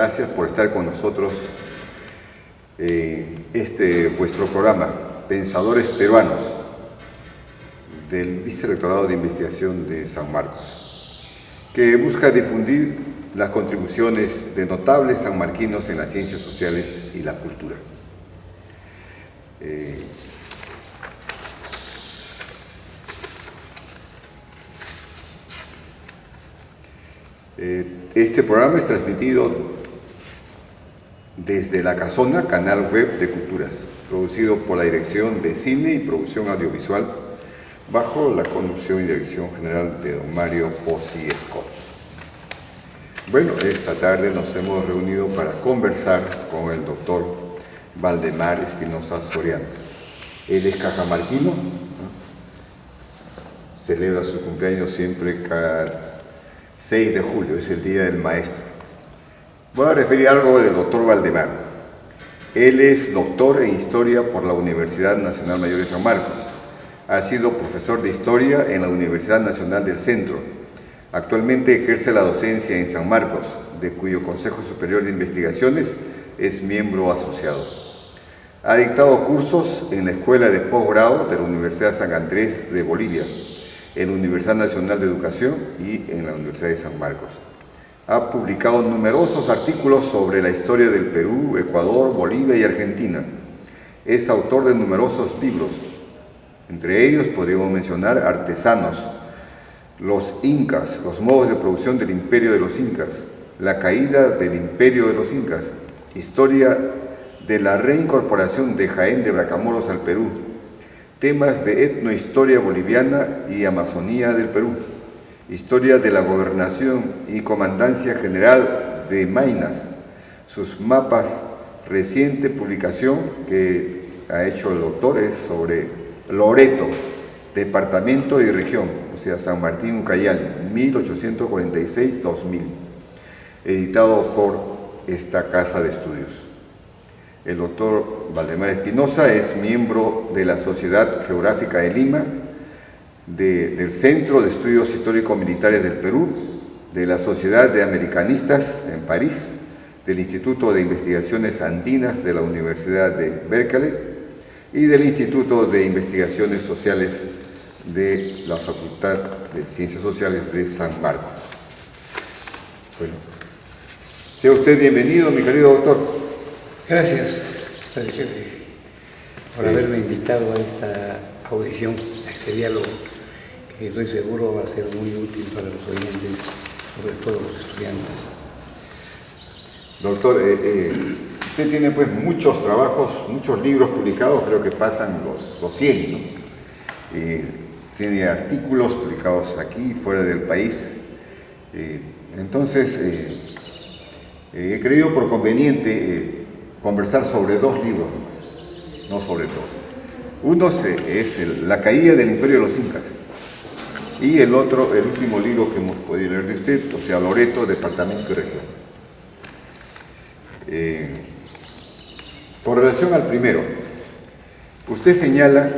Gracias por estar con nosotros en vuestro programa, Pensadores Peruanos, del Vicerrectorado de Investigación de San Marcos, que busca difundir las contribuciones de notables sanmarquinos en las ciencias sociales y la cultura. Este programa es transmitido desde La Casona, canal web de Culturas, producido por la Dirección de Cine y Producción Audiovisual, bajo la conducción y dirección general de don Mario Pozzi Escot. Bueno, esta tarde nos hemos reunido para conversar con el doctor Valdemar Espinosa Soriano. Él es cajamarquino, ¿no? Celebra su cumpleaños siempre cada 6 de julio, es el Día del Maestro. Voy a referir algo del doctor Valdemar. Él es doctor en Historia por la Universidad Nacional Mayor de San Marcos. Ha sido profesor de Historia en la Universidad Nacional del Centro. Actualmente ejerce la docencia en San Marcos, de cuyo Consejo Superior de Investigaciones es miembro asociado. Ha dictado cursos en la Escuela de Posgrado de la Universidad San Andrés de Bolivia, en la Universidad Nacional de Educación y en la Universidad de San Marcos. Ha publicado numerosos artículos sobre la historia del Perú, Ecuador, Bolivia y Argentina. Es autor de numerosos libros. Entre ellos podríamos mencionar Artesanos, Los Incas, los modos de producción del Imperio de los Incas, La caída del Imperio de los Incas, Historia de la reincorporación de Jaén de Bracamoros al Perú, temas de etnohistoria boliviana y Amazonía del Perú, historia de la gobernación y comandancia general de Maynas, sus mapas, reciente publicación que ha hecho el doctor es sobre Loreto, departamento y región, o sea, San Martín Ucayali, 1846-2000, editado por esta casa de estudios. El doctor Valdemar Espinosa es miembro de la Sociedad Geográfica de Lima, del Centro de Estudios Histórico-Militares del Perú, de la Sociedad de Americanistas en París, del Instituto de Investigaciones Andinas de la Universidad de Berkeley y del Instituto de Investigaciones Sociales de la Facultad de Ciencias Sociales de San Marcos. Bueno, sea usted bienvenido, mi querido doctor. Gracias por haberme invitado a esta audición, a este diálogo, que estoy seguro va a ser muy útil para los oyentes, sobre todo los estudiantes. Doctor, usted tiene pues muchos trabajos, muchos libros publicados, creo que pasan los 100, ¿no? Tiene artículos publicados aquí, fuera del país. Entonces, he creído por conveniente conversar sobre dos libros, no sobre todo. Uno es La caída del Imperio de los Incas y el otro, el último libro que hemos podido leer de usted, o sea, Loreto, departamento y región. Con relación al primero, usted señala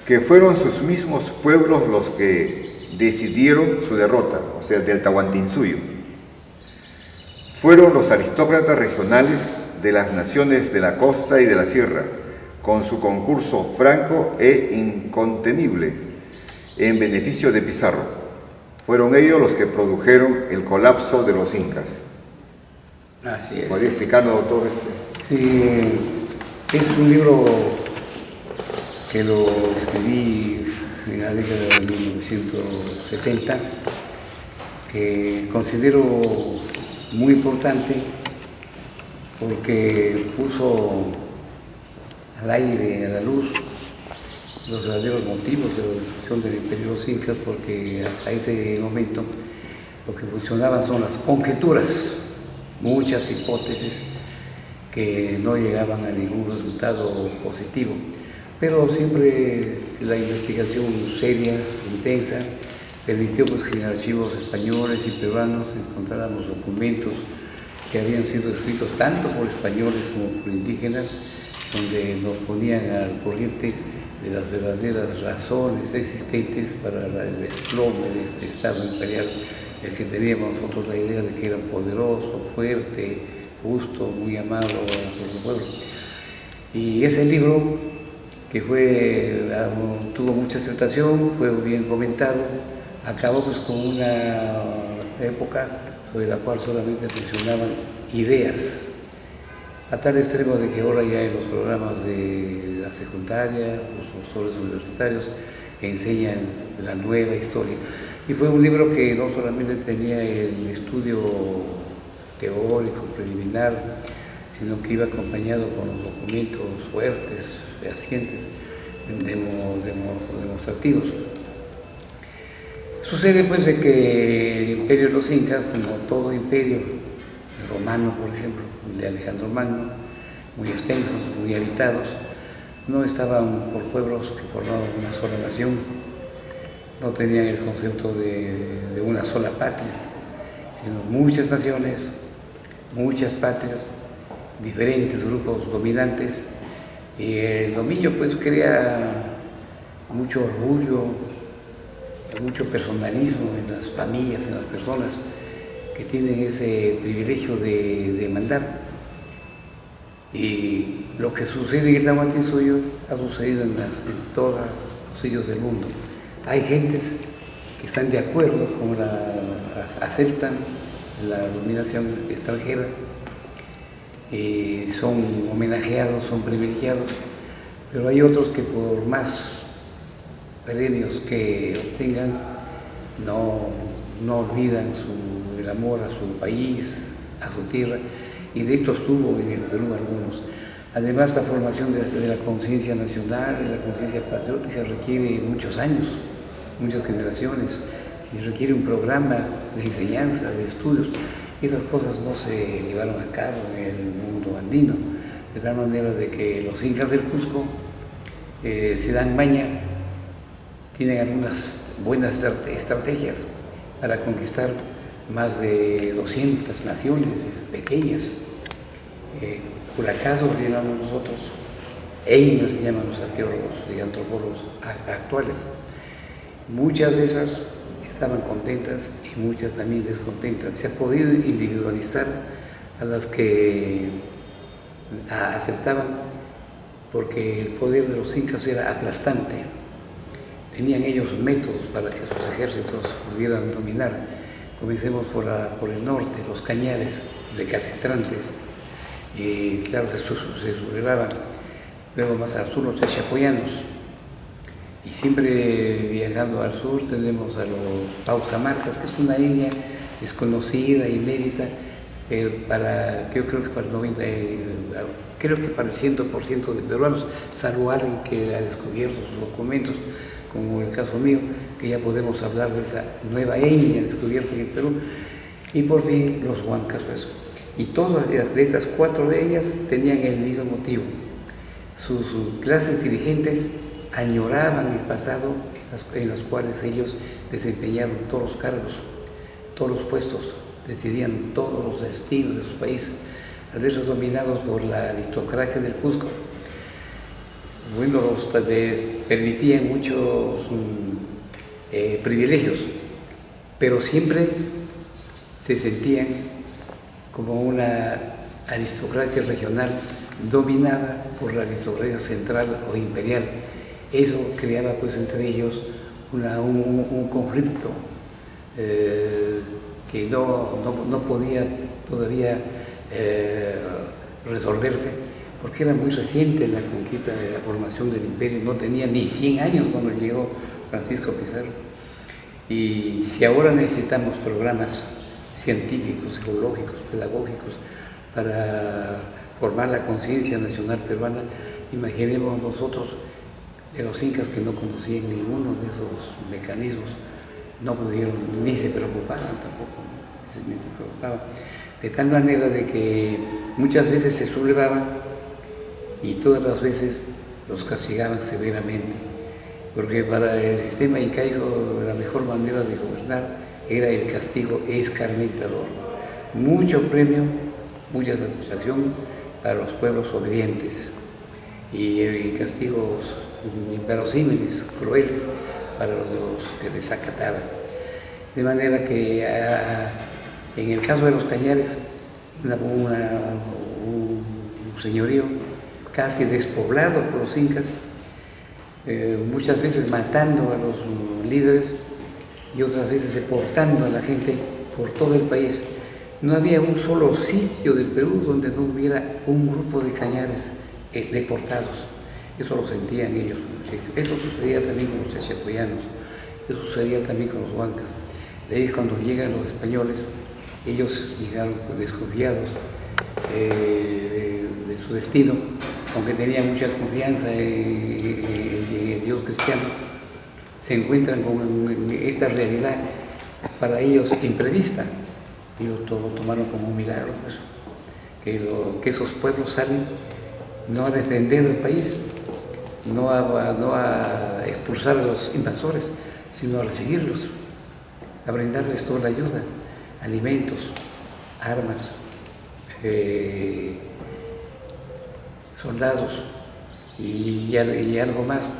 que fueron sus mismos pueblos los que decidieron su derrota, o sea, del Tahuantinsuyo. Fueron los aristócratas regionales de las naciones de la costa y de la sierra, con su concurso franco e incontenible en beneficio de Pizarro. Fueron ellos los que produjeron el colapso de los incas. Así es. ¿Podría explicarnos, doctor? Sí, es un libro que lo escribí en la década de 1970, que considero muy importante porque puso al aire, a la luz, los verdaderos motivos de la destrucción del Imperio de los Incas, porque hasta ese momento lo que funcionaban son las conjeturas, muchas hipótesis que no llegaban a ningún resultado positivo, pero siempre la investigación seria, intensa, permitió pues, que en archivos españoles y peruanos encontráramos documentos que habían sido escritos tanto por españoles como por indígenas, donde nos ponían al corriente de las verdaderas razones existentes para el desplome de este Estado imperial el que teníamos nosotros la idea de que era poderoso, fuerte, justo, muy amado por el pueblo. Y ese libro, que tuvo mucha aceptación, fue bien comentado, acabó pues con una época sobre la cual solamente funcionaban ideas, a tal extremo de que ahora ya en los programas de la secundaria, los profesores universitarios enseñan la nueva historia. Y fue un libro que no solamente tenía el estudio teórico, preliminar, sino que iba acompañado con los documentos fuertes, fehacientes, demostrativos. Sucede pues de que el imperio de los incas, como todo imperio, el romano por ejemplo, el de Alejandro Magno, muy extensos, muy habitados, no estaban por pueblos que formaban una sola nación, no tenían el concepto de una sola patria, sino muchas naciones, muchas patrias, diferentes grupos dominantes, y el dominio pues crea mucho orgullo, mucho personalismo en las familias, en las personas que tienen ese privilegio de mandar. Y lo que sucede en el Tahuantinsuyo ha sucedido en todos los sitios del mundo. Hay gentes que están de acuerdo con aceptan la dominación extranjera, son homenajeados, son privilegiados, pero hay otros que por más premios que obtengan no olvidan el amor a su país, a su tierra, y de esto estuvo en el Perú algunos. Además, la formación de la conciencia nacional, de la conciencia patriótica, requiere muchos años, muchas generaciones, y requiere un programa de enseñanza, de estudios. Esas cosas no se llevaron a cabo en el mundo andino, de tal manera de que los incas del Cusco se dan maña, tienen algunas buenas estrategias para conquistar más de 200 naciones pequeñas. Curacazos llamamos nosotros, etnias se llaman los arqueólogos y antropólogos actuales. Muchas de esas estaban contentas y muchas también descontentas. Se ha podido individualizar a las que aceptaban, porque el poder de los incas era aplastante. Tenían ellos métodos para que sus ejércitos pudieran dominar. Comencemos por el norte, los cañares recalcitrantes, y claro, se sublevaban. Luego más al sur los chachapoyanos, y siempre viajando al sur tenemos a los pausamarcas, que es una etnia desconocida, inédita, yo creo que para el 100% de peruanos, salvo alguien que ha descubierto sus documentos, como el caso mío, que ya podemos hablar de esa nueva etnia descubierta en el Perú. Y por fin los huancas, pues. Y todas de estas 4 de ellas tenían el mismo motivo. Sus clases dirigentes añoraban el pasado en los cuales ellos desempeñaron todos los cargos, todos los puestos, decidían todos los destinos de su país, a veces dominados por la aristocracia del Cusco. Bueno, permitían muchos privilegios, pero siempre se sentían como una aristocracia regional dominada por la aristocracia central o imperial. Eso creaba pues entre ellos un conflicto que no podía todavía resolverse, porque era muy reciente la conquista de la formación del imperio, no tenía ni 100 años cuando llegó Francisco Pizarro. Y si ahora necesitamos programas científicos, psicológicos, pedagógicos para formar la conciencia nacional peruana, imaginemos nosotros de los incas que no conocían ninguno de esos mecanismos, no pudieron, ni se preocupaban tampoco, ni se preocupaban, de tal manera de que muchas veces se sublevaban y todas las veces los castigaban severamente, porque para el sistema incaico la mejor manera de gobernar era el castigo escarnecedor. Mucho premio, mucha satisfacción para los pueblos obedientes y castigos inverosímiles, crueles para los que desacataban. De manera que en el caso de los Cañares, un señorío casi despoblado por los incas, muchas veces matando a los líderes y otras veces deportando a la gente por todo el país. No había un solo sitio del Perú donde no hubiera un grupo de cañares deportados. Eso lo sentían ellos. Eso sucedía también con los chachapoyanos, eso sucedía también con los huancas. De ahí cuando llegan los españoles, ellos llegaron desconfiados de su destino, aunque tenían mucha confianza en el Dios cristiano, se encuentran con esta realidad para ellos imprevista. Ellos lo tomaron como un milagro, pues, que esos pueblos salen no a defender el país, no a expulsar a los invasores, sino a recibirlos, a brindarles toda la ayuda, alimentos, armas, soldados y algo más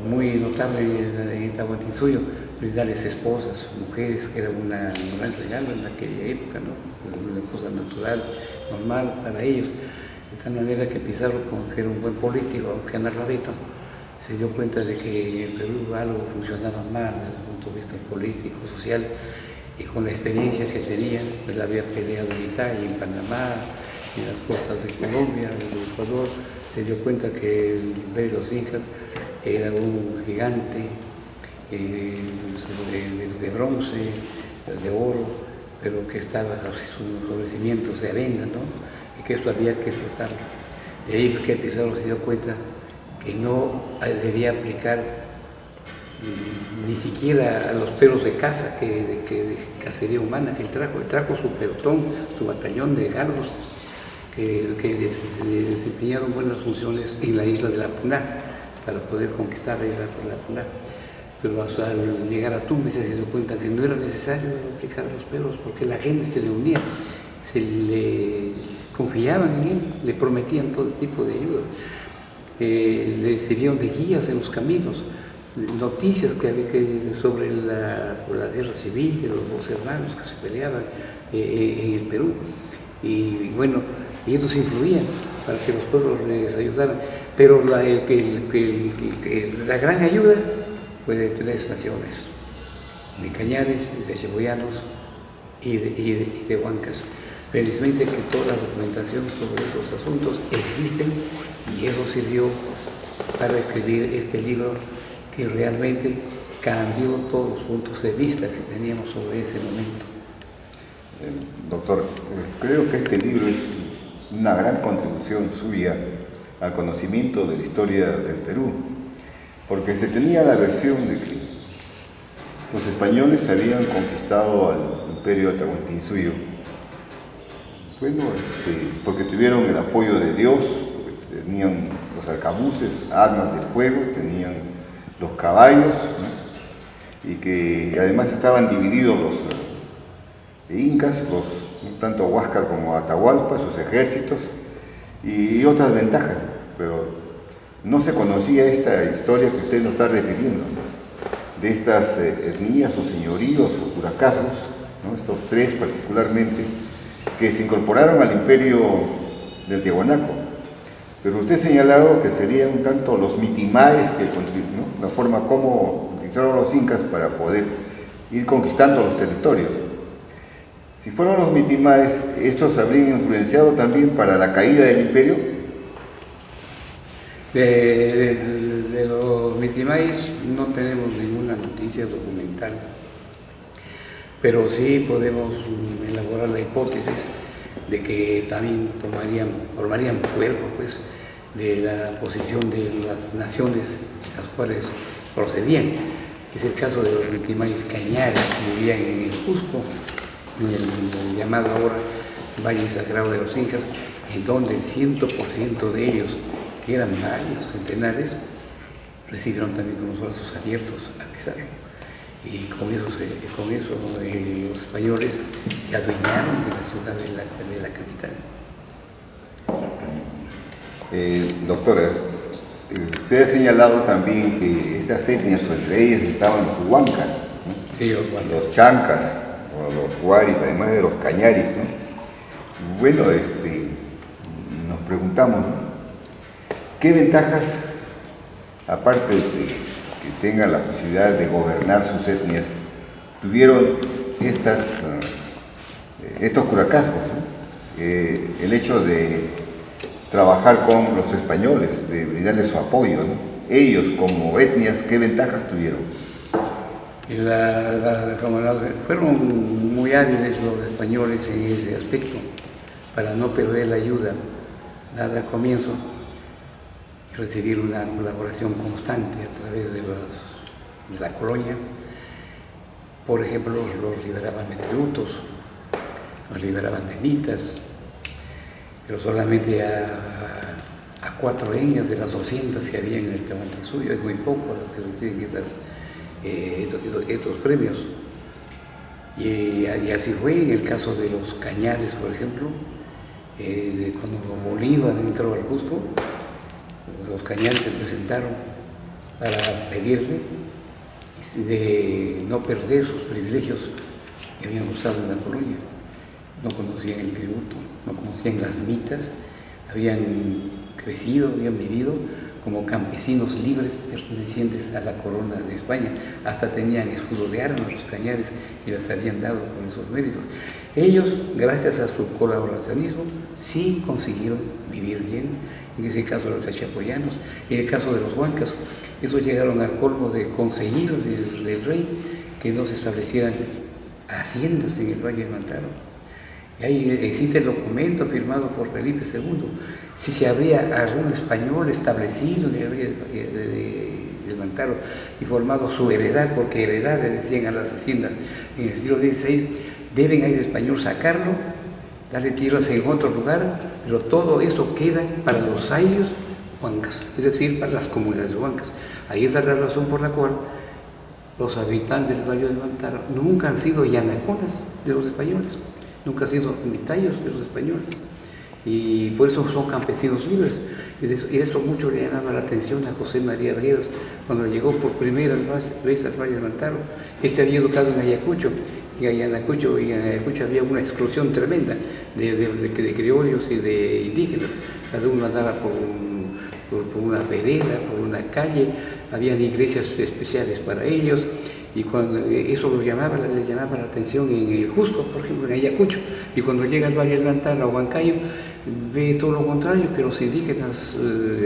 muy notable en Tahuantinsuyo, brindarles esposas, mujeres, que era un gran regalo en aquella época, ¿no? Una cosa natural, normal para ellos. De tal manera que Pizarro, como que era un buen político, aunque analfabeto, se dio cuenta de que en Perú algo funcionaba mal desde el punto de vista político, social, y con la experiencia que tenía, pues había peleado en Italia, en Panamá, en las costas de Colombia, en Ecuador, se dio cuenta que el imperio de los incas era un gigante de bronce, de oro, pero que estaba sobre cimientos de arena, ¿no? Y que eso había que explotarlo. De ahí que Pizarro se dio cuenta que no debía aplicar ni siquiera a los perros de caza, de cacería humana que él trajo su pelotón, su batallón de galgos, que desempeñaron buenas funciones en la isla de la Puná, para poder conquistar la isla de la Puná. Pero al llegar a Tumbes se dio cuenta que no era necesario aplicar a los perros, porque la gente se le unía, confiaban en él, le prometían todo tipo de ayudas, le sirvieron de guías en los caminos, noticias sobre la guerra civil de los dos hermanos que se peleaban en el Perú. Y bueno, ellos influían para que los pueblos les ayudaran, pero la gran ayuda fue de tres naciones, de Cañares, de chachapoyanos y de huancas. Felizmente que toda la documentación sobre estos asuntos existen y eso sirvió para escribir este libro que realmente cambió todos los puntos de vista que teníamos sobre ese momento. Doctor, creo que este libro es una gran contribución suya al conocimiento de la historia del Perú, porque se tenía la versión de que los españoles habían conquistado al imperio de Tahuantinsuyo, bueno, porque tuvieron el apoyo de Dios, porque tenían los arcabuces, armas de fuego, tenían los caballos, ¿no? Y que además estaban divididos los incas, tanto Huáscar como Atahualpa, sus ejércitos, y otras ventajas, pero no se conocía esta historia que usted nos está refiriendo, ¿no? De estas etnias o señoríos o curacazgos, ¿no? Estos tres particularmente, que se incorporaron al imperio del Tiahuanaco. Pero usted ha señalado que serían un tanto los mitimaes, ¿no? La forma como utilizaron los incas para poder ir conquistando los territorios. Si fueron los mitimaes, ¿estos habrían influenciado también para la caída del imperio? De los mitimaes no tenemos ninguna noticia documental, pero sí podemos elaborar la hipótesis de que también formarían cuerpo, pues, de la posición de las naciones de las cuales procedían. Es el caso de los mitimaes Cañares, que vivían en el Cusco, en el llamado ahora Valle Sagrado de los Incas, en donde el 100% de ellos, que eran varios centenares, recibieron también con los brazos abiertos a Pizarro. Y con eso los españoles se adueñaron de la ciudad de la capital. Doctora, usted ha señalado también que estas etnias o entre ellas estaban los huancas, ¿no? Sí, los chancas, o los guaris, además de los cañaris, ¿no? Bueno, nos preguntamos, ¿no? ¿Qué ventajas, aparte de que tengan la posibilidad de gobernar sus etnias, tuvieron estos curacascos, ¿no? El hecho de trabajar con los españoles, de brindarles su apoyo, ¿no? Ellos como etnias, ¿qué ventajas tuvieron? Fueron muy hábiles los españoles en ese aspecto, para no perder la ayuda dada al comienzo y recibir una colaboración constante a través de la colonia. Por ejemplo, los liberaban de tributos, los liberaban de mitas, pero solamente a 4 etnias de las 200 que había en el Tahuantinsuyo, es muy poco las que reciben estos premios. Y así fue en el caso de los cañares, por ejemplo, cuando Bolívar entró al Cusco, los cañares se presentaron para pedirle de no perder sus privilegios que habían usado en la colonia. No conocían el tributo, no conocían las mitas, habían crecido, habían vivido como campesinos libres pertenecientes a la corona de España. Hasta tenían escudo de armas los cañares y las habían dado con esos méritos. Ellos, gracias a su colaboracionismo, sí consiguieron vivir bien. En ese caso de los achapoyanos, en el caso de los huancas, esos llegaron al colmo de conseguir del rey que no se establecieran haciendas en el Valle del Mantaro. Y ahí existe el documento firmado por Felipe II. Si se habría algún español establecido en el Valle del Mantaro y formado su heredad, porque heredad le decían a las haciendas en el siglo XVI, deben a ese español sacarlo, darle tierras en otro lugar, pero todo eso queda para los ayllus huancas, es decir, para las comunidades huancas. Ahí está la razón por la cual los habitantes del Valle del Mantaro nunca han sido yanaconas de los españoles, nunca han sido mitayos de los españoles, y por eso son campesinos libres. Y eso mucho le llamaba la atención a José María Arguedas cuando llegó por primera vez al Valle del Mantaro. Él se había educado en Ayacucho, y en Ayacucho había una exclusión tremenda de criollos y de indígenas. Cada uno andaba por una vereda, por una calle, habían iglesias especiales para ellos, y cuando eso le llamaba la atención en el Cusco, por ejemplo, en Ayacucho. Y cuando llega al Valle del Mantaro, a Huancayo, ve todo lo contrario, que los indígenas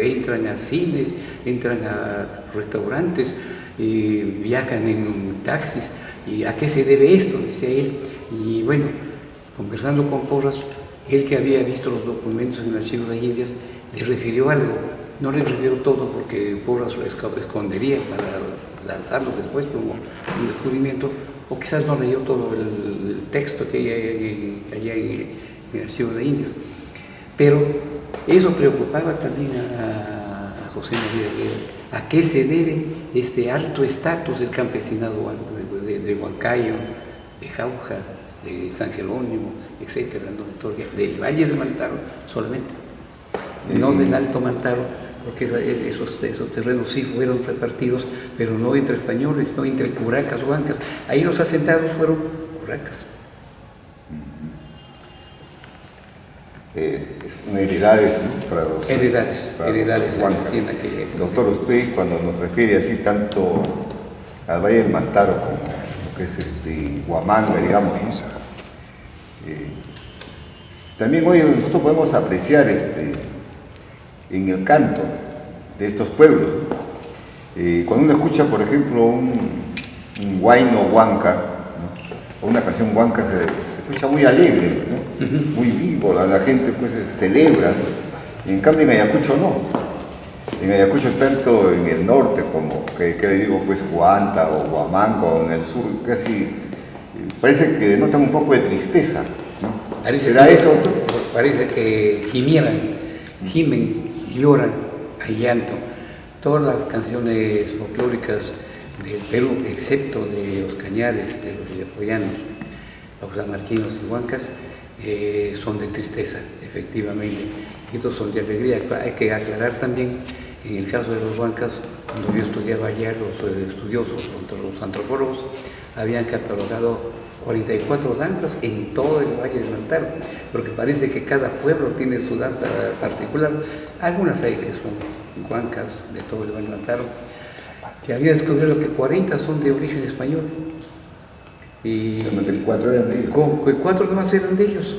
entran a cines, entran a restaurantes, viajan en taxis. ¿Y a qué se debe esto?, decía él. Y bueno, conversando con Porras, él que había visto los documentos en el Archivo de Indias, le refirió algo. No le refirió todo porque Porras lo escondería para lanzarlo después como un descubrimiento, o quizás no leyó todo el texto que hay allá en el Archivo de Indias. Pero eso preocupaba también a José María Arguedas. ¿A qué se debe este alto estatus del campesinado de Huancayo, de Jauja, de San Jerónimo, etcétera, ¿no? Del Valle del Mantaro solamente, no del Alto Mantaro, porque esos terrenos sí fueron repartidos, pero no entre españoles, no entre curacas, huancas. Ahí los asentados fueron curacas. Heredades, ¿no? Para los huancas. Doctor, usted cuando nos refiere así tanto al Valle del Mantaro como lo que es Huamanga, digamos, también hoy nosotros podemos apreciar en el canto de estos pueblos, cuando uno escucha, por ejemplo, un huayno huanca, ¿no? O una canción huanca, se escucha muy alegre, ¿no? Muy vivo, la gente pues celebra, ¿no? En cambio en Ayacucho no. En Ayacucho, tanto en el norte como, que le digo, pues Huanta o Huamanga, o en el sur, casi parece que denotan un poco de tristeza, ¿no? ¿Será eso? Parece que gimen, lloran a llanto. Todas las canciones folclóricas del Perú, excepto de los cañares, de los villapoyanos, los lamarquinos y huancas, son de tristeza, efectivamente. Y estos son de alegría. Hay que aclarar también que en el caso de los huancas cuando yo estudiaba allá, los estudiosos, los antropólogos, habían catalogado 44 danzas en todo el Valle del Mantaro, porque parece que cada pueblo tiene su danza particular. Algunas hay que son huancas de todo el Valle del Mantaro, que había descubierto que 40 son de origen español. Y 4 eran de ellos. 4 nomás eran de ellos,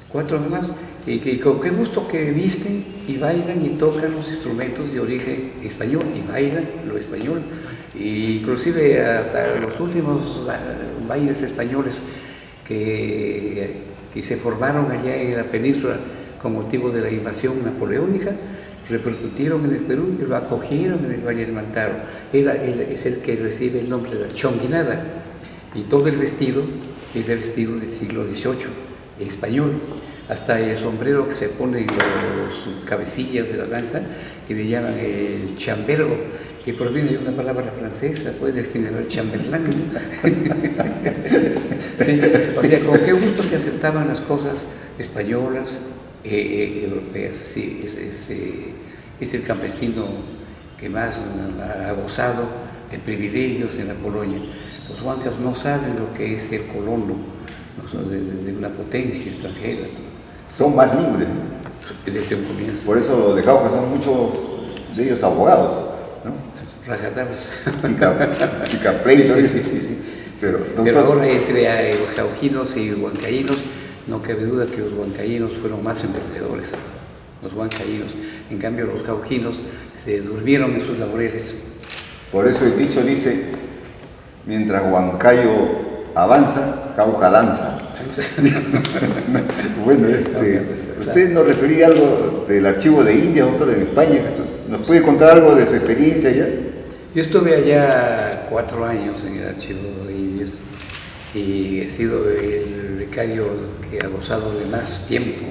4 nomás. Y con qué gusto que visten y bailan y tocan los instrumentos de origen español y bailan lo español. Y inclusive hasta los últimos bailes españoles que se formaron allá en la península con motivo de la invasión napoleónica, repercutieron en el Perú y lo acogieron en el Valle del Mantaro. Él es el que recibe el nombre de la chonguinada, y todo el vestido es el vestido del siglo XVIII, español. Hasta el sombrero que se pone en los cabecillas de la danza, que le llaman el chambergo, que proviene de una palabra francesa, pues del general Chamberlain. Sí, o sea, con qué gusto que aceptaban las cosas españolas, europeas. Sí, es el campesino que más ha gozado de privilegios en la colonia. Los huancas no saben lo que es ser colono, ¿no? de una potencia extranjera. Son más libres. Desde un comienzo. Por eso de Jauja son muchos de ellos abogados, ¿no? Rajatablas. Picapleitos. Sí. Pero ahora entre jaujinos y huancaínos, no cabe duda que los huancaínos fueron más emprendedores. Los huancaínos. En cambio, los jaujinos se durmieron en sus laureles. Por eso el dicho dice, mientras Huancayo avanza, Jauja danza. Bueno, usted nos refería algo del archivo de Indias, doctor, en España. ¿Nos puede contar algo de su experiencia allá? Yo estuve allá 4 años en el archivo de Indias y he sido el becario que ha gozado de más tiempo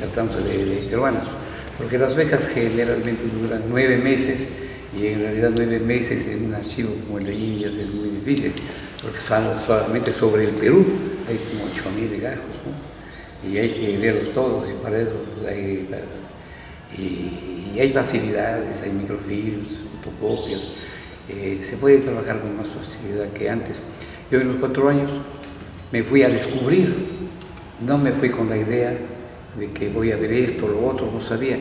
tratándose de peruanos, porque las becas generalmente duran 9 meses y en realidad 9 meses en un archivo como el de Indias es muy difícil, porque solamente sobre el Perú hay como 8.000 legajos, ¿no? Y hay que verlos todos, y para eso hay facilidades, hay microfilms, fotocopias, se puede trabajar con más facilidad que antes. Yo en los 4 años me fui a descubrir, no me fui con la idea de que voy a ver esto, lo otro, no sabía.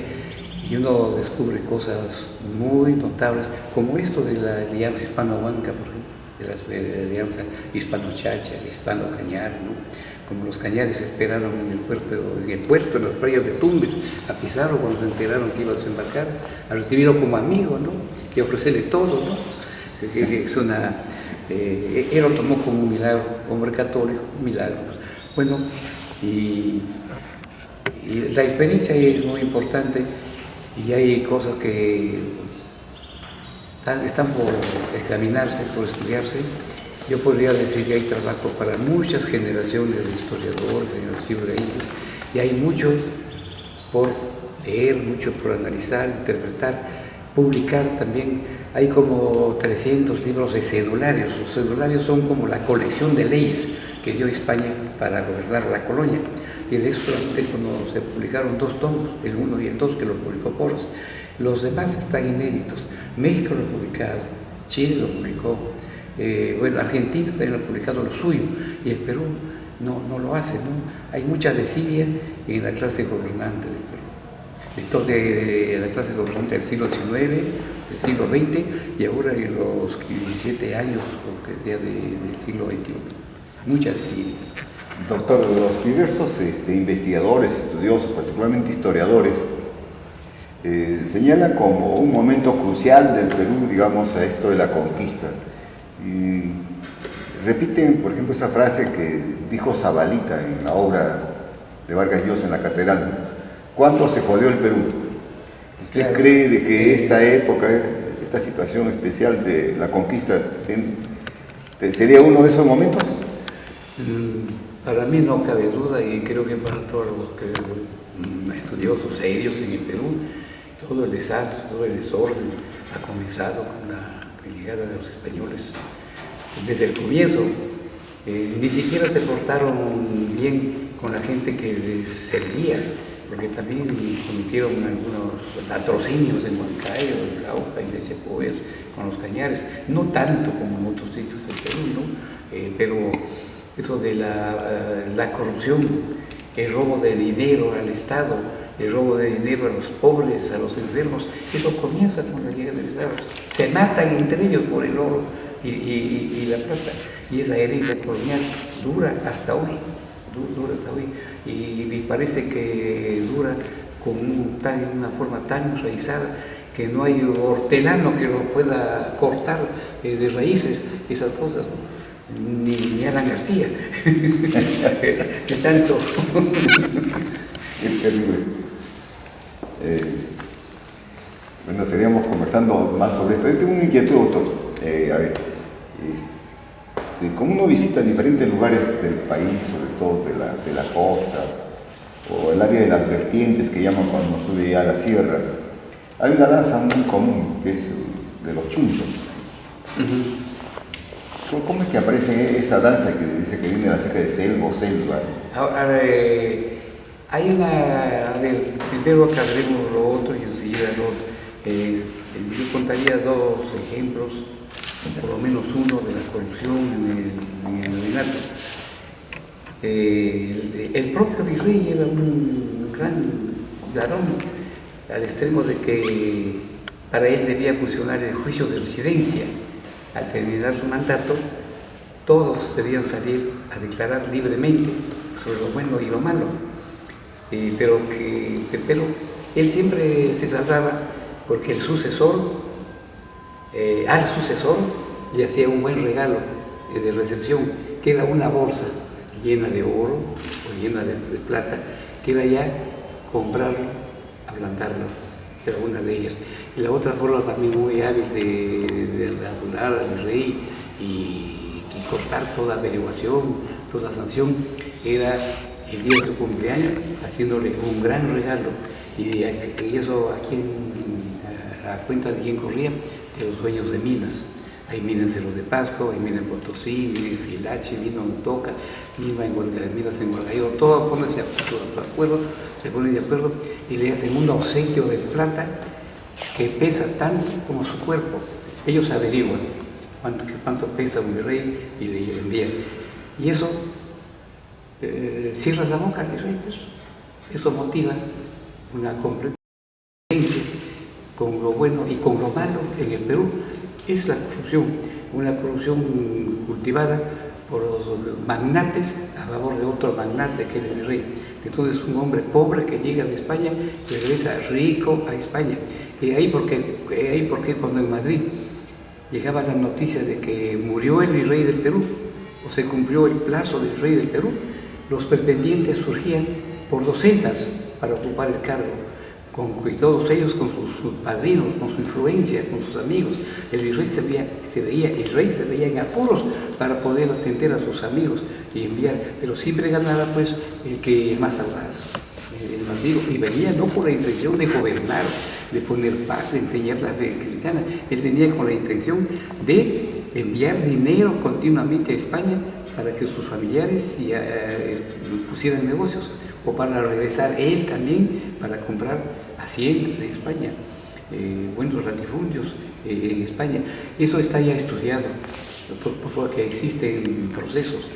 Y uno descubre cosas muy notables, como esto de la alianza hispano-huanca, por ejemplo, de la alianza hispano-chacha, hispano-cañar, ¿no? Como los cañares esperaron en el puerto, en las playas de Tumbes, a Pizarro cuando se enteraron que iba a desembarcar, a recibirlo como amigo, ¿no? Y ofrecerle todo, ¿no? Es él lo tomó como un milagro, hombre católico, un milagro. Bueno, y la experiencia es muy importante y hay cosas que están por examinarse, por estudiarse. Yo podría decir que hay trabajo para muchas generaciones de historiadores en el archivo de Indias y hay mucho por leer, mucho por analizar, interpretar, publicar también. Hay como 300 libros de cedularios. Los cedularios son como la colección de leyes que dio España para gobernar la colonia. Y de eso solamente cuando se publicaron 2 tomos, el 1 y el 2, que lo publicó Porras. Los demás están inéditos. México lo ha publicado, Chile lo publicó, Argentina también lo ha publicado lo suyo, y el Perú no lo hace, ¿no? Hay mucha desidia en la clase gobernante del Perú, de la clase gobernante del siglo XIX, del siglo XX, y ahora en los 17 años ya del siglo XXI. Mucha desidia. Doctor, los diversos investigadores, estudiosos, particularmente historiadores, señalan como un momento crucial del Perú, digamos, a esto de la conquista. Y repiten, por ejemplo, esa frase que dijo Zabalita en la obra de Vargas Llosa en la Catedral: ¿cuándo se jodió el Perú? ¿Usted Claro. cree de que esta época, esta situación especial de la conquista, sería uno de esos momentos? Para mí no cabe duda, y creo que para todos los estudiosos serios en el Perú, todo el desastre, todo el desorden ha comenzado con la llegada de los españoles. Desde el comienzo, ni siquiera se portaron bien con la gente que les servía, porque también cometieron algunos latrocinios en Huancayo, en Jauja y de Chepoes con los cañares, no tanto como en otros sitios del Perú, ¿no? Pero eso de la corrupción, el robo de dinero al Estado, el robo de dinero a los pobres, a los enfermos, eso comienza con la llegada de los Estados. Se matan entre ellos por el oro y la plata, y esa herencia colonial dura hasta hoy, dura hasta hoy, y me parece que dura con una forma tan enraizada que no hay hortelano que lo pueda cortar de raíces esas cosas, ¿no? Ni Alan García, que tanto. Es terrible. Bueno, seguiríamos conversando más sobre esto. Yo tengo una inquietud, doctor. A ver, como uno visita diferentes lugares del país, sobre todo de la costa, o el área de las vertientes que llaman cuando sube a la sierra, hay una danza muy común, que es de los chunchos. ¿Cómo es que aparece esa danza que dice que viene de la cerca de selva o selva? Hay una, a ver, primero aclaremos lo otro y enseguida lo otro. Yo contaría dos ejemplos, por lo menos uno de la corrupción en el virreinato. El propio virrey era un gran ladrón, al extremo de que para él debía funcionar el juicio de residencia. Al terminar su mandato, todos debían salir a declarar libremente sobre lo bueno y lo malo. Pero él siempre se salvaba porque al sucesor le hacía un buen regalo de recepción, que era una bolsa llena de oro o llena de plata, que era ya comprarlo, ablandarlo, era una de ellas. Y la otra forma también muy hábil de adular al rey y cortar toda averiguación, toda sanción, era el día de su cumpleaños, haciéndole un gran regalo. Y eso aquí a cuenta de quién corría, de los dueños de minas. Hay minas en Cerro de Pasco, hay minas en Potosí, minas en Silache, minas en Toca, minas en Huancayo, todo pónganse a su acuerdo, se ponen de acuerdo y le hacen un obsequio de plata que pesa tanto como su cuerpo. Ellos averiguan cuánto pesa un virrey y le envían. Y eso cierra la boca al virrey, pues. Eso motiva una competencia con lo bueno y con lo malo en el Perú. Es la corrupción, una corrupción cultivada por los magnates a favor de otro magnate que era el virrey. Entonces un hombre pobre que llega de España regresa rico a España. Y ahí porque cuando en Madrid llegaba la noticia de que murió el virrey del Perú o se cumplió el plazo del rey del Perú, los pretendientes surgían por docenas para ocupar el cargo, y todos ellos con sus padrinos, con su influencia, con sus amigos. El virrey se veía en apuros para poder atender a sus amigos y enviar, pero siempre ganaba pues el que más audaz, el más vivo, y venía no por la intención de gobernar, de poner paz, de enseñar la fe cristiana. Él venía con la intención de enviar dinero continuamente a España para que sus familiares pusieran negocios, o para regresar él también para comprar haciendas en España, buenos latifundios en España. Eso está ya estudiado, porque existen procesos.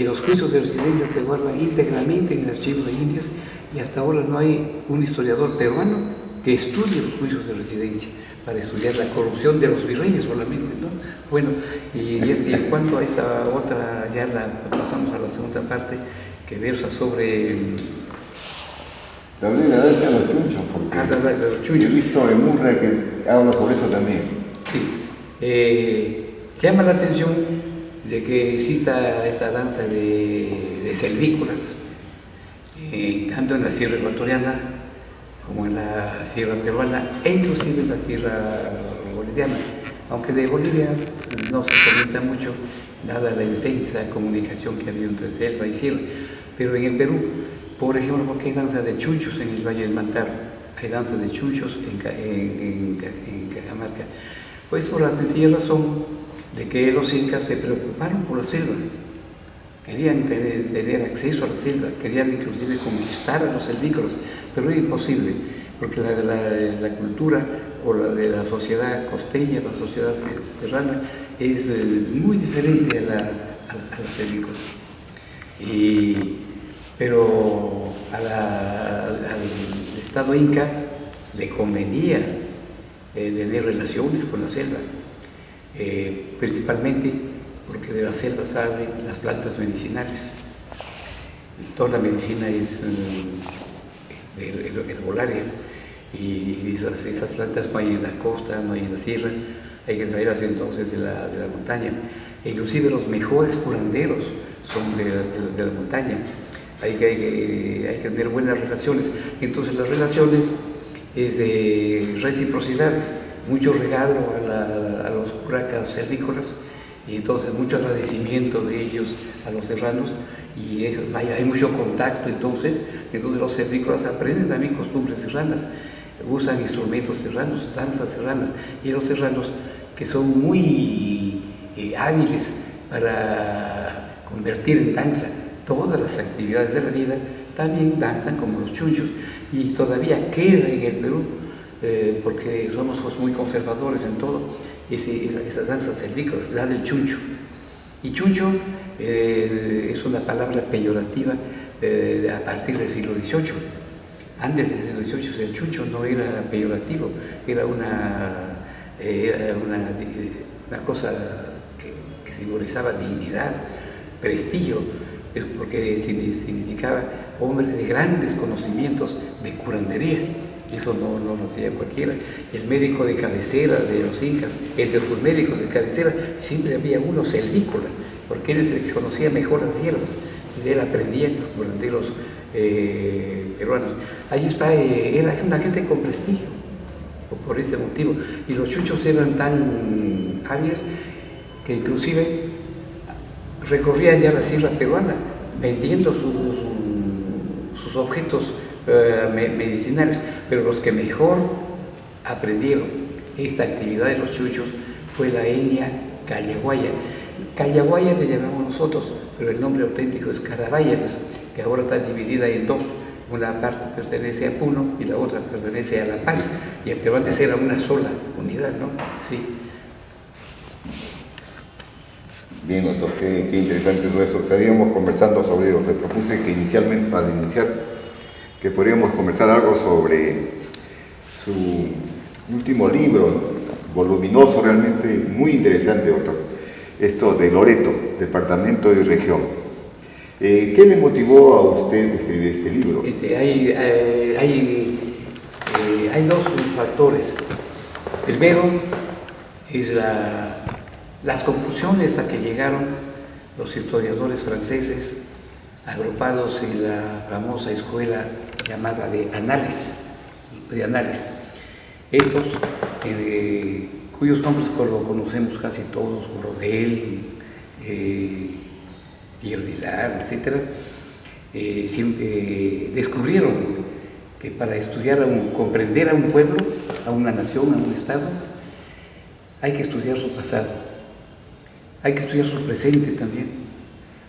Los juicios de residencia se guardan íntegramente en el archivo de Indias y hasta ahora no hay un historiador peruano que estudie los juicios de residencia para estudiar la corrupción de los virreyes solamente, ¿no? Bueno, y en cuanto a esta otra, ya pasamos a la segunda parte, que versa sobre... Te hablé de la danza de los chunchos, porque de los chunchos. he visto en Murra que habla sobre eso también. Sí. Llama la atención de que exista esta danza de selvícolas, tanto en la sierra ecuatoriana como en la sierra peruana e inclusive en la sierra boliviana, aunque de Bolivia no se comenta mucho dada la intensa comunicación que había entre selva y sierra. Pero en el Perú, por ejemplo, porque hay danza de chunchos en el Valle del Mantaro, hay danza de chunchos en Cajamarca, pues por la sencilla razón de que los incas se preocuparon por la selva. querían tener acceso a la selva, querían inclusive conquistar a los selvícolas, pero era imposible, porque la cultura o la de la sociedad costeña, la sociedad serrana, es muy diferente a la selvícola. Pero al Estado inca le convenía tener relaciones con la selva, principalmente porque de la selva salen las plantas medicinales. Toda la medicina es herbolaria y esas plantas no hay en la costa, no hay en la sierra, hay que traerlas entonces de la montaña. E inclusive los mejores curanderos son de la montaña. Hay que tener buenas relaciones. Entonces las relaciones es de reciprocidades, mucho regalo a los curacas selvícolas y entonces mucho agradecimiento de ellos a los serranos y hay mucho contacto entonces los servícolas aprenden también costumbres serranas, usan instrumentos serranos, danzas serranas, y los serranos que son muy hábiles para convertir en danza todas las actividades de la vida, también danzan como los chunchos y todavía queda en el Perú, porque somos pues, muy conservadores en todo, esas danzas selvícolas, la del chuncho. Y chuncho es una palabra peyorativa a partir del siglo XVIII. Antes del siglo XVIII el chuncho no era peyorativo, era una cosa que simbolizaba dignidad, prestigio, porque significaba hombre de grandes conocimientos de curandería. Eso no lo hacía cualquiera. El médico de cabecera de los incas, entre sus médicos de cabecera, siempre había uno selvícola, porque él es el que conocía mejor las hierbas, y de él aprendían los curanderos peruanos. Ahí está, era una gente con prestigio, por ese motivo. Y los chuchos eran tan hábiles que inclusive recorrían ya la sierra peruana vendiendo sus objetos medicinales, pero los que mejor aprendieron esta actividad de los chuchos fue la etnia Callaguaya. Callaguaya le llamamos nosotros, pero el nombre auténtico es Carabaya, pues, que ahora está dividida en dos. Una parte pertenece a Puno y la otra pertenece a La Paz, pero antes era una sola unidad, ¿no? Sí. Bien, doctor, qué interesante todo esto. Estaríamos conversando sobre, te propuse que inicialmente, para iniciar, que podríamos conversar algo sobre su último libro, voluminoso, realmente muy interesante, doctor. Esto de Loreto, departamento y región. ¿Qué le motivó a usted a escribir este libro? Hay dos factores. Primero es las confusiones a que llegaron los historiadores franceses agrupados en la famosa escuela llamada de Annales. Estos, cuyos nombres lo conocemos casi todos, Rodel, Pierre Vilar, etc., descubrieron que para estudiar, comprender a un pueblo, a una nación, a un estado, hay que estudiar su pasado, hay que estudiar su presente también,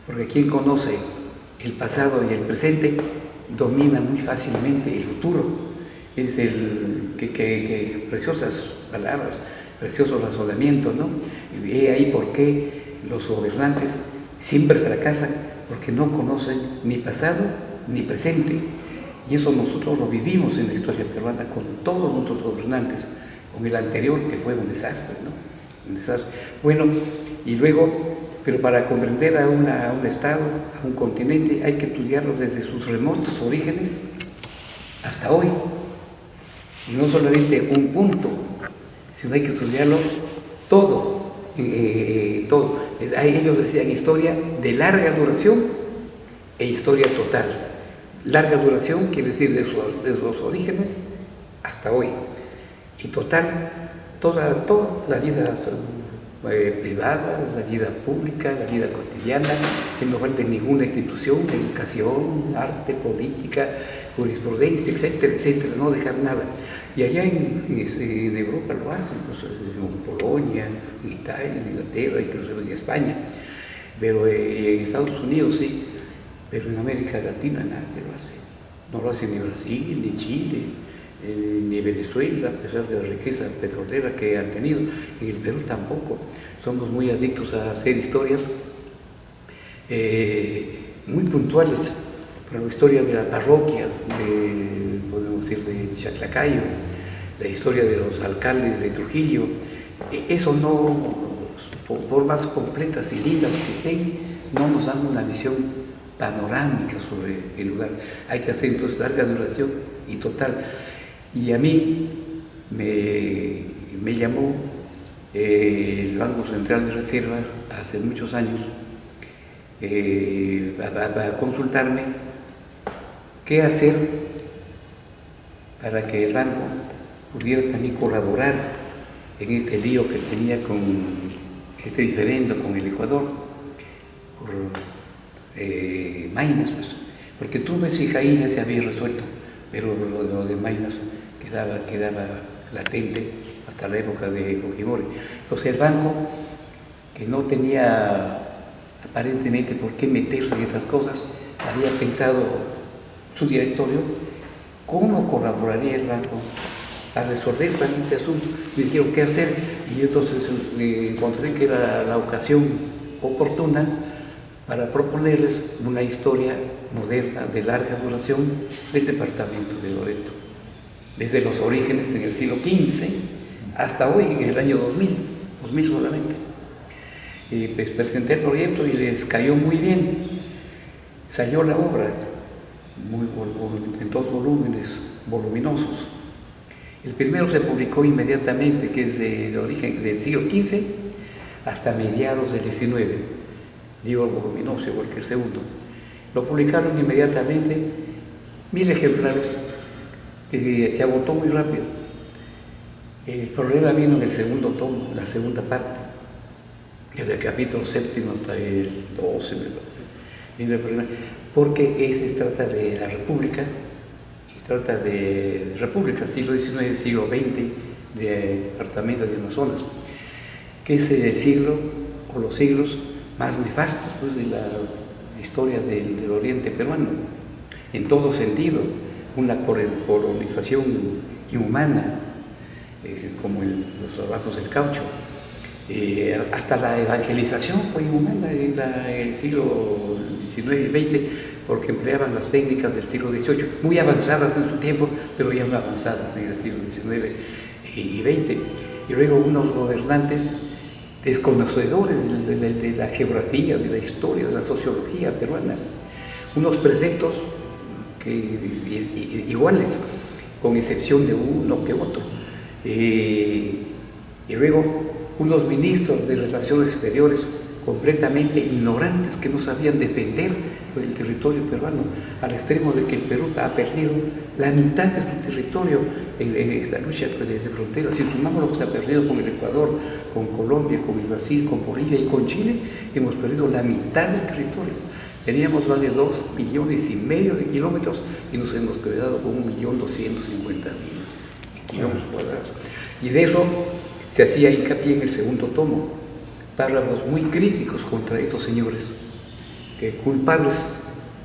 porque quien conoce el pasado y el presente domina muy fácilmente el futuro. Es que preciosas palabras, preciosos razonamientos, ¿no? Y ahí por qué los gobernantes siempre fracasan, porque no conocen ni pasado ni presente. Y eso nosotros lo vivimos en la historia peruana con todos nuestros gobernantes, con el anterior que fue un desastre, ¿no? Un desastre. Bueno, y luego, pero para comprender a un estado, a un continente, hay que estudiarlos desde sus remotos orígenes hasta hoy. Y no solamente un punto, sino hay que estudiarlo todo, todo. Ellos decían historia de larga duración e historia total. Larga duración quiere decir desde los orígenes hasta hoy. Y total, toda la vida privada, la vida pública, la vida cotidiana, que no falte ninguna institución, educación, arte, política, jurisprudencia, etcétera, etcétera, no dejar nada. Y allá en Europa lo hacen, pues, en Polonia, en Italia, en Inglaterra, incluso en España. pero en Estados Unidos sí, pero en América Latina nadie lo hace. No lo hace ni Brasil, ni Chile, ni Venezuela, a pesar de la riqueza petrolera que han tenido. En el Perú tampoco. Somos muy adictos a hacer historias muy puntuales. Por la historia de la parroquia, podemos decir de Chaclacayo, la historia de los alcaldes de Trujillo. Eso no, por más completas y lindas que estén, no nos dan una visión panorámica sobre el lugar. Hay que hacer entonces larga duración y total. Y a mí me llamó el Banco Central de Reserva hace muchos años a consultarme qué hacer para que el banco pudiera también colaborar en este lío que tenía con este diferendo con el Ecuador por Maynas, pues, porque Tumbes y Jaén ya se había resuelto, pero lo de Maynas quedaba latente hasta la época de Fujimori. Entonces el banco, que no tenía aparentemente por qué meterse en estas cosas, había pensado su directorio cómo colaboraría el banco a resolver este asunto. Me dijeron qué hacer y yo entonces encontré que era la ocasión oportuna para proponerles una historia moderna de larga duración del departamento de Loreto, desde los orígenes en el siglo XV hasta hoy, en el año 2000 solamente. Pues presenté el proyecto y les cayó muy bien. Salió la obra en 2 volúmenes voluminosos. El primero se publicó inmediatamente, que es del origen del siglo XV hasta mediados del XIX. Digo voluminoso, igual que el segundo. Lo publicaron inmediatamente, 1000 ejemplares, que se agotó muy rápido. El problema vino en el segundo tomo, la segunda parte, desde el capítulo 7 hasta el 12, vino el problema, porque se trata de la República, y trata de República, siglo XIX, siglo XX, de departamento de Amazonas, que es el siglo o los siglos más nefastos pues, de la historia del oriente peruano, en todo sentido, una colonización inhumana, como los trabajos del caucho, hasta la evangelización fue inhumana en el siglo XIX y XX, porque empleaban las técnicas del siglo XVIII, muy avanzadas en su tiempo, pero ya no avanzadas en el siglo XIX y XX. Y luego unos gobernantes desconocedores de la geografía, de la historia, de la sociología peruana, unos prefectos iguales, con excepción de uno que otro. Y luego unos ministros de Relaciones Exteriores completamente ignorantes que no sabían defender el territorio peruano, al extremo de que el Perú ha perdido la mitad de su territorio en esta lucha de fronteras. Si sumamos lo que se ha perdido con el Ecuador, con Colombia, con el Brasil, con Bolivia y con Chile, hemos perdido la mitad del territorio. Teníamos más de 2,5 millones de kilómetros y nos hemos quedado con 1,250,000 kilómetros cuadrados. Y de eso se hacía hincapié en el segundo tomo, párrafos muy críticos contra estos señores, que culpables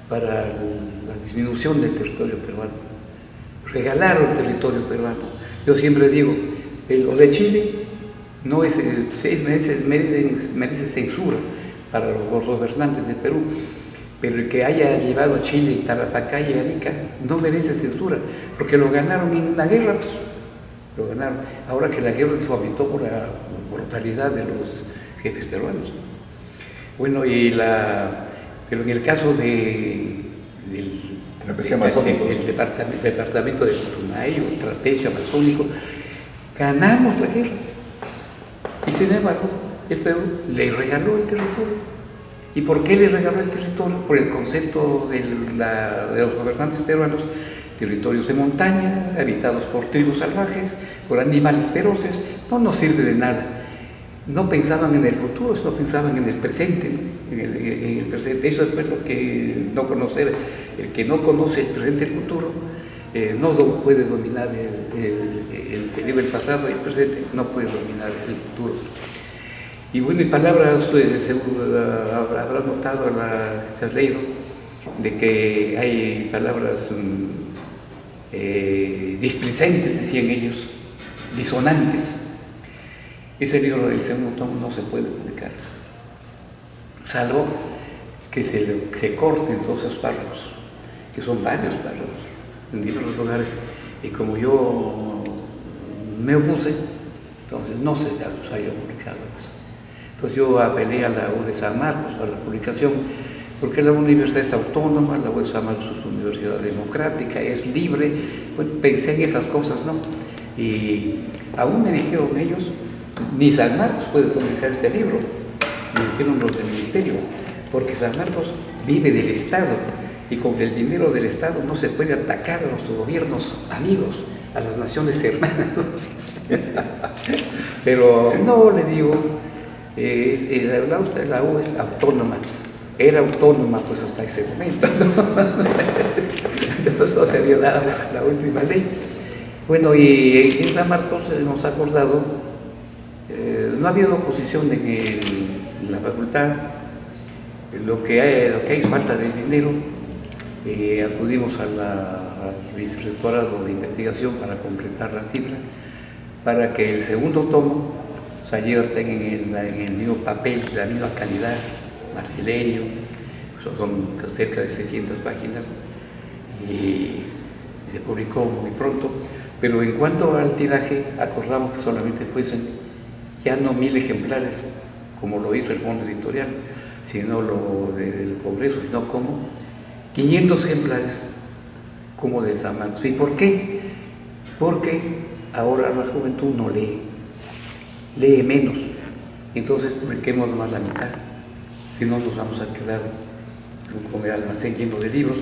para la disminución del territorio peruano. Regalaron el territorio peruano. Yo siempre digo, lo de Chile no es, merece censura para los gobernantes del Perú, pero el que haya llevado a Chile, Tarapacá y Arica no merece censura, porque lo ganaron en una guerra, pues, lo ganaron. Ahora que la guerra se fomentó por la brutalidad de los jefes peruanos. Bueno, pero en el caso del departamento de Putumayo, el trapecio amazónico, ganamos la guerra. Y sin embargo, el Perú le regaló el territorio. ¿Y por qué le regaló el territorio? Por el concepto de los gobernantes peruanos: territorios de montaña, habitados por tribus salvajes, por animales feroces, no nos sirve de nada. No pensaban en el futuro, sino pensaban en el presente, ¿no? en el presente. Eso es lo que no conocer. El que no conoce el presente y el futuro no puede dominar el pasado y el presente, no puede dominar el futuro. Y bueno, en palabras, habrá notado, se ha leído, de que hay palabras displicentes, decían ellos, disonantes. Ese libro del segundo tomo no se puede publicar, salvo que se corten todos esos párrafos, que son varios párrafos, en diversos lugares, y como yo me opuse, entonces no se haya publicado eso. Entonces yo apelé a la U de San Marcos para la publicación, porque la universidad es autónoma, la U de San Marcos es una universidad democrática, es libre. Bueno, pensé en esas cosas, ¿no? Y aún me dijeron ellos, ni San Marcos puede publicar este libro, me dijeron los del ministerio, porque San Marcos vive del Estado, y con el dinero del Estado no se puede atacar a los gobiernos amigos, a las naciones hermanas. Pero no, le digo, la U es autónoma, era autónoma pues hasta ese momento, ¿no? Entonces no se había dado la última ley. Bueno, y en San Marcos nos ha acordado, no ha habido oposición en la facultad, lo que hay es falta de dinero. Acudimos al vicerrectorado de investigación para completar la cifra, para que el segundo tomo saliera en el mismo papel, la misma calidad, marfileño, son cerca de 600 páginas, y se publicó muy pronto. Pero en cuanto al tiraje, acordamos que solamente fuesen ya no 1000 ejemplares, como lo hizo el fondo editorial, sino lo del Congreso, sino como 500 ejemplares, como de San Marcos. ¿Y por qué? Porque ahora la juventud no lee menos. Entonces publiquemos más la mitad, si no nos vamos a quedar con el almacén lleno de libros.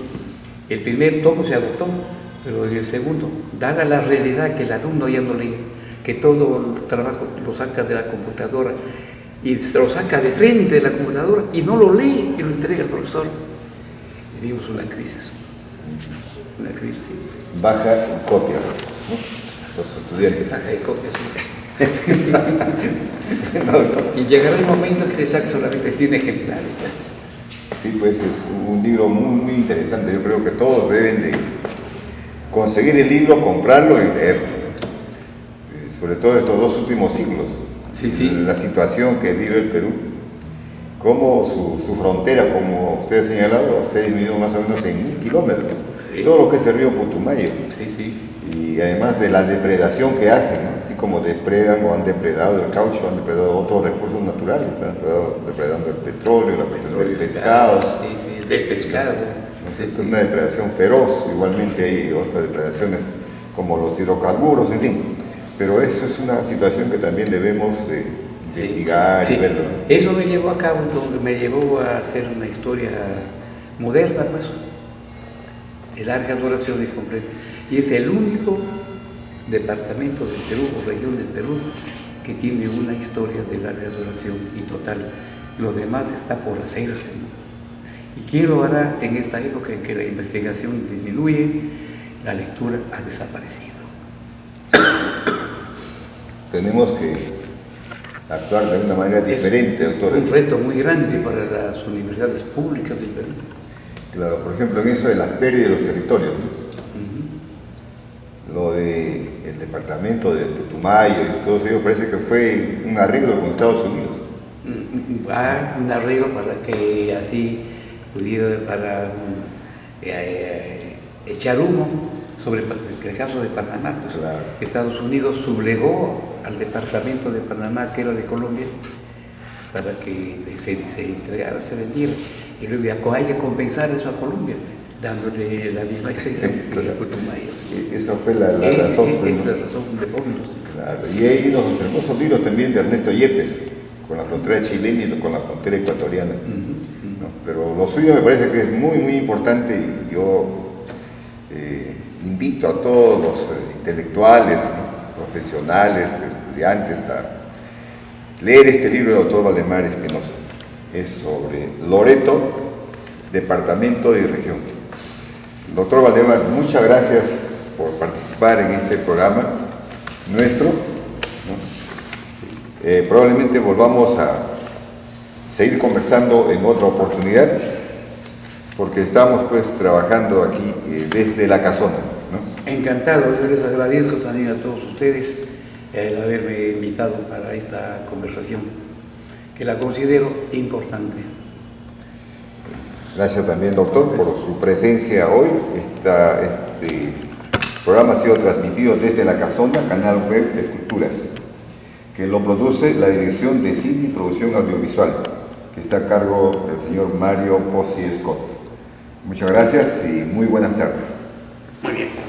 El primer tomo se agotó, pero en el segundo, dada la realidad que el alumno ya no lee, que todo el trabajo lo saca de la computadora y se lo saca de frente de la computadora y no lo lee y lo entrega al profesor, vivimos una crisis. Sí. Baja y copia, ¿no? Los estudiantes. Baja y copia, sí. No, y llegará el momento que le saque solamente 100 ejemplares. Sí, pues es un libro muy, muy interesante. Yo creo que todos deben de conseguir el libro, comprarlo y leerlo. Sobre todo estos 2 últimos siglos. Sí, sí. La situación que vive el Perú, como su frontera, como usted ha señalado, se ha disminuido más o menos en 1000 kilómetros. Sí. Todo lo que es el río Putumayo. Sí, sí. Y además de la depredación que hacen, ¿no? Así como depredan o han depredado el caucho, han depredado otros recursos naturales, están depredando el petróleo, el pescado. Sí, sí, el pescado. Es una depredación feroz. Igualmente hay otras depredaciones como los hidrocarburos, en fin. Pero eso es una situación que también debemos investigar, sí, y verlo, ¿no? Eso me llevó a cabo, me llevó a hacer una historia moderna, pues, de larga duración y completa. Y es el único departamento del Perú o región del Perú que tiene una historia de larga duración y total. Lo demás está por hacerse, ¿no? ¿Y quién lo hará en esta época en que la investigación disminuye, la lectura ha desaparecido? Tenemos que actuar de una manera diferente, doctor. Un reto muy grande para las universidades públicas del Perú. Claro, por ejemplo, en eso de la pérdida de los territorios, ¿no? Lo del departamento de Putumayo y todo eso, parece que fue un arreglo con Estados Unidos. Un arreglo para que así pudiera, para echar humo sobre el caso de Panamá. Pues, claro. Estados Unidos sublevó al departamento de Panamá, que era de Colombia, para que se entregara, se vendiera. Y luego hay que compensar eso a Colombia, dándole la misma extensión que a Putumayo. Esa fue la razón. Es la razón de fondo. Sí. Claro. Y hay unos hermosos libros también de Ernesto Yepes, con la frontera chilena y con la frontera ecuatoriana. ¿No? Pero lo suyo me parece que es muy, muy importante, y yo invito a todos los intelectuales, ¿no?, profesionales, estudiantes, a leer este libro del doctor Valdemar Espinosa. Es sobre Loreto, departamento y región. Doctor Valdemar, muchas gracias por participar en este programa nuestro, ¿no? Probablemente volvamos a seguir conversando en otra oportunidad, porque estamos pues trabajando aquí desde la casona, ¿no? Encantado, yo les agradezco también a todos ustedes el haberme invitado para esta conversación, que la considero importante. Gracias también, doctor, por su presencia hoy. Este programa ha sido transmitido desde la casona, canal web de Culturas, que lo produce la Dirección de Cine y Producción Audiovisual, que está a cargo del señor Mario Pozzi Scott. Muchas gracias y muy buenas tardes. Muy bien.